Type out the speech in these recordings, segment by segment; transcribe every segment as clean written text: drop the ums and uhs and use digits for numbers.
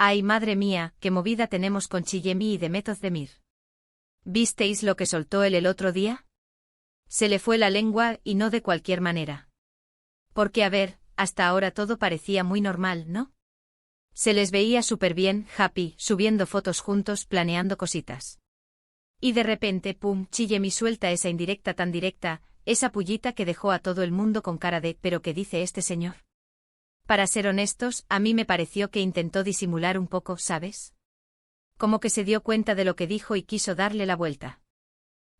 Ay, madre mía, qué movida tenemos con Chillemi y Demet Özdemir. ¿Visteis lo que soltó él el otro día? Se le fue la lengua y no de cualquier manera. Porque a ver, hasta ahora todo parecía muy normal, ¿no? Se les veía súper bien, happy, subiendo fotos juntos, planeando cositas. Y de repente, pum, Chillemi suelta esa indirecta tan directa, esa pullita que dejó a todo el mundo con cara de ¿pero qué dice este señor? Para ser honestos, a mí me pareció que intentó disimular un poco, ¿sabes? Como que se dio cuenta de lo que dijo y quiso darle la vuelta.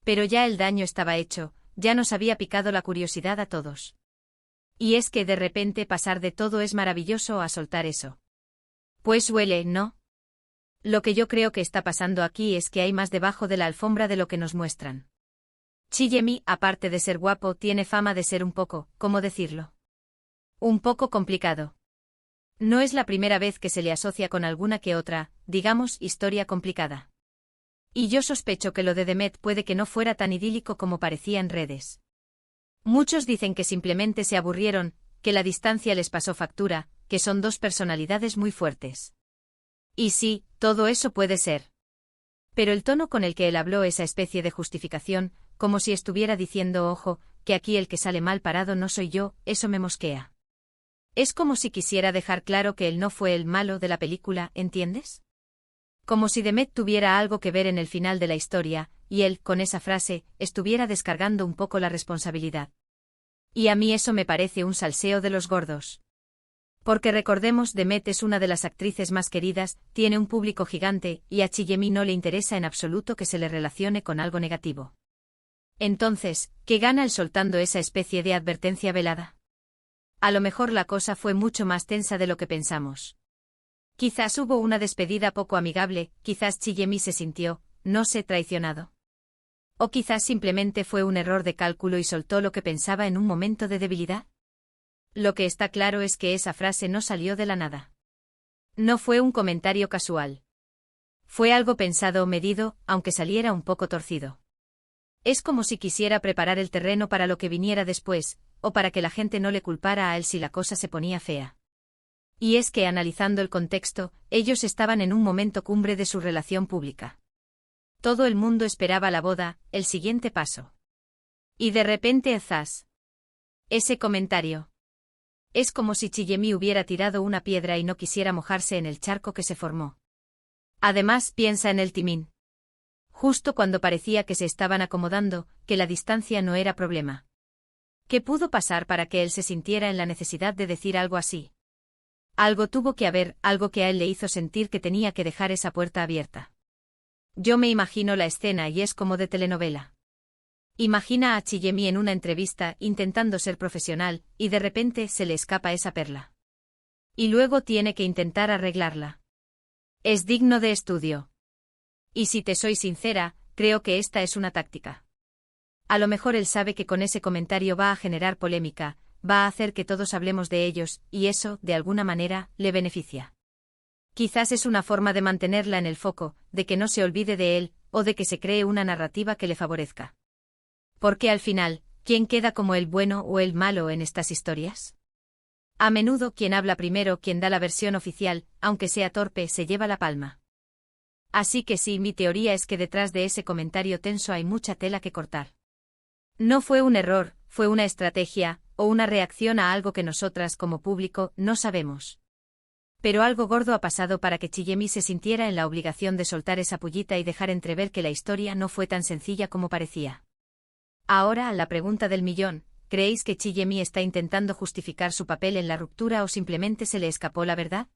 Pero ya el daño estaba hecho, ya nos había picado la curiosidad a todos. Y es que de repente pasar de todo es maravilloso a soltar eso. Pues huele, ¿no? Lo que yo creo que está pasando aquí es que hay más debajo de la alfombra de lo que nos muestran. Chillemi, aparte de ser guapo, tiene fama de ser un poco, ¿cómo decirlo? Un poco complicado. No es la primera vez que se le asocia con alguna que otra, digamos, historia complicada. Y yo sospecho que lo de Demet puede que no fuera tan idílico como parecía en redes. Muchos dicen que simplemente se aburrieron, que la distancia les pasó factura, que son dos personalidades muy fuertes. Y sí, todo eso puede ser. Pero el tono con el que él habló esa especie de justificación, como si estuviera diciendo ojo, que aquí el que sale mal parado no soy yo, eso me mosquea. Es como si quisiera dejar claro que él no fue el malo de la película, ¿entiendes? Como si Demet tuviera algo que ver en el final de la historia, y él, con esa frase, estuviera descargando un poco la responsabilidad. Y a mí eso me parece un salseo de los gordos. Porque recordemos, Demet es una de las actrices más queridas, tiene un público gigante, y a Chillemi no le interesa en absoluto que se le relacione con algo negativo. Entonces, ¿qué gana él soltando esa especie de advertencia velada? A lo mejor la cosa fue mucho más tensa de lo que pensamos. Quizás hubo una despedida poco amigable, quizás Chillemi se sintió, no sé, traicionado. O quizás simplemente fue un error de cálculo y soltó lo que pensaba en un momento de debilidad. Lo que está claro es que esa frase no salió de la nada. No fue un comentario casual. Fue algo pensado o medido, aunque saliera un poco torcido. Es como si quisiera preparar el terreno para lo que viniera después, o para que la gente no le culpara a él si la cosa se ponía fea. Y es que, analizando el contexto, ellos estaban en un momento cumbre de su relación pública. Todo el mundo esperaba la boda, el siguiente paso. Y de repente, zas. Ese comentario. Es como si Chillemi hubiera tirado una piedra y no quisiera mojarse en el charco que se formó. Además, piensa en el timín. Justo cuando parecía que se estaban acomodando, que la distancia no era problema. ¿Qué pudo pasar para que él se sintiera en la necesidad de decir algo así? Algo tuvo que haber, algo que a él le hizo sentir que tenía que dejar esa puerta abierta. Yo me imagino la escena y es como de telenovela. Imagina a Chillemi en una entrevista intentando ser profesional, y de repente se le escapa esa perla. Y luego tiene que intentar arreglarla. Es digno de estudio. Y si te soy sincera, creo que esta es una táctica. A lo mejor él sabe que con ese comentario va a generar polémica, va a hacer que todos hablemos de ellos, y eso, de alguna manera, le beneficia. Quizás es una forma de mantenerla en el foco, de que no se olvide de él, o de que se cree una narrativa que le favorezca. Porque al final, ¿quién queda como el bueno o el malo en estas historias? A menudo quien habla primero, quien da la versión oficial, aunque sea torpe, se lleva la palma. Así que sí, mi teoría es que detrás de ese comentario tenso hay mucha tela que cortar. No fue un error, fue una estrategia, o una reacción a algo que nosotras como público no sabemos. Pero algo gordo ha pasado para que Chillemi se sintiera en la obligación de soltar esa pullita y dejar entrever que la historia no fue tan sencilla como parecía. Ahora, la pregunta del millón, ¿creéis que Chillemi está intentando justificar su papel en la ruptura o simplemente se le escapó la verdad?